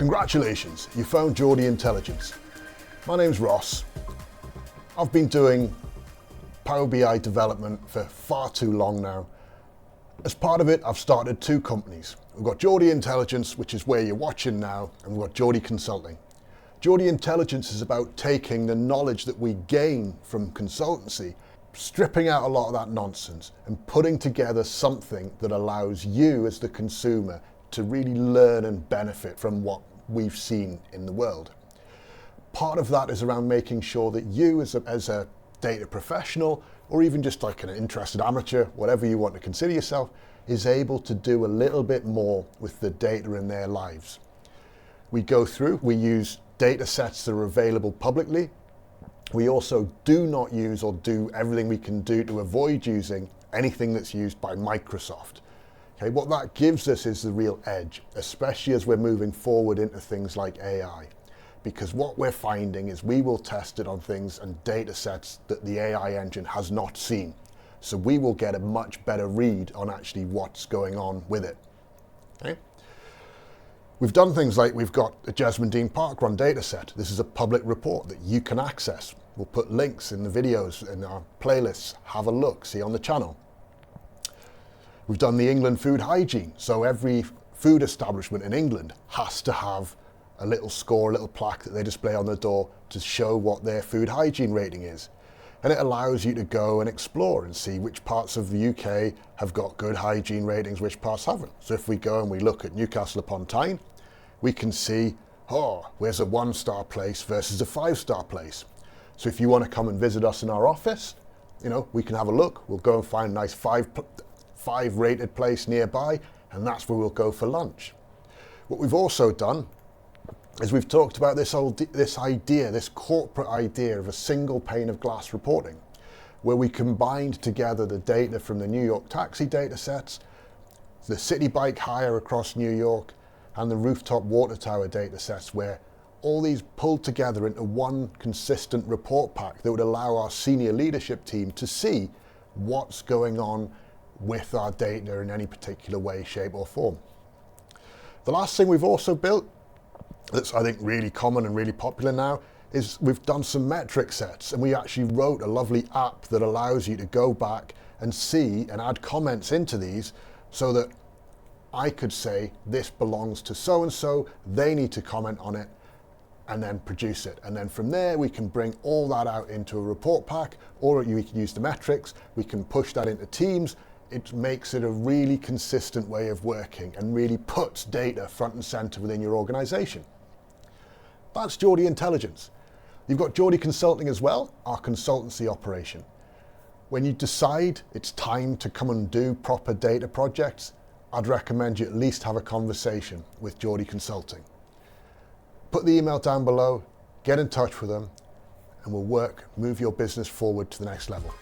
Congratulations, you found Geordie Intelligence. My name's Ross. I've been doing Power BI development for far too long now. As part of it, I've started two companies. We've got Geordie Intelligence, which is where you're watching now, and we've got Geordie Consulting. Geordie Intelligence is about taking the knowledge that we gain from consultancy, stripping out a lot of that nonsense and putting together something that allows you as the consumer to really learn and benefit from what we've seen in the world. Part of that is around making sure that you as a data professional, or even just like an interested amateur, whatever you want to consider yourself, is able to do a little bit more with the data in their lives. We use data sets that are available publicly. We also do not use or do everything we can do to avoid using anything that's used by Microsoft. Okay, what that gives us is the real edge, especially as we're moving forward into things like AI. Because what we're finding is we will test it on things and data sets that the AI engine has not seen. So we will get a much better read on actually what's going on with it. Okay? We've done things like we've got a Jesmond Dean Park Run data set. This is a public report that you can access. We'll put links in the videos in our playlists. Have a look, see on the channel. We've done the England food hygiene. So every food establishment in England has to have a little score, a little plaque that they display on the door to show what their food hygiene rating is. And it allows you to go and explore and see which parts of the UK have got good hygiene ratings, which parts haven't. So if we go and we look at Newcastle upon Tyne, we can see, where's a 1-star place versus a 5-star place. So if you want to come and visit us in our office, we can have a look. We'll go and find a nice 5 rated place nearby, and that's where we'll go for lunch. What we've also done is we've talked about this corporate idea of a single pane of glass reporting, where we combined together the data from the New York taxi data sets, the city bike hire across New York, and the rooftop water tower data sets, where all these pulled together into one consistent report pack that would allow our senior leadership team to see what's going on with our data in any particular way, shape or form. The last thing we've also built that's I think really common and really popular now is we've done some metric sets, and we actually wrote a lovely app that allows you to go back and see and add comments into these so that I could say this belongs to so-and-so, they need to comment on it, and then produce it. And then from there, we can bring all that out into a report pack, or we can use the metrics, we can push that into Teams. It makes it a really consistent way of working and really puts data front and center within your organization. That's Geordie Intelligence. You've got Geordie Consulting as well, our consultancy operation. When you decide it's time to come and do proper data projects, I'd recommend you at least have a conversation with Geordie Consulting. Put the email down below, get in touch with them, and we'll move your business forward to the next level.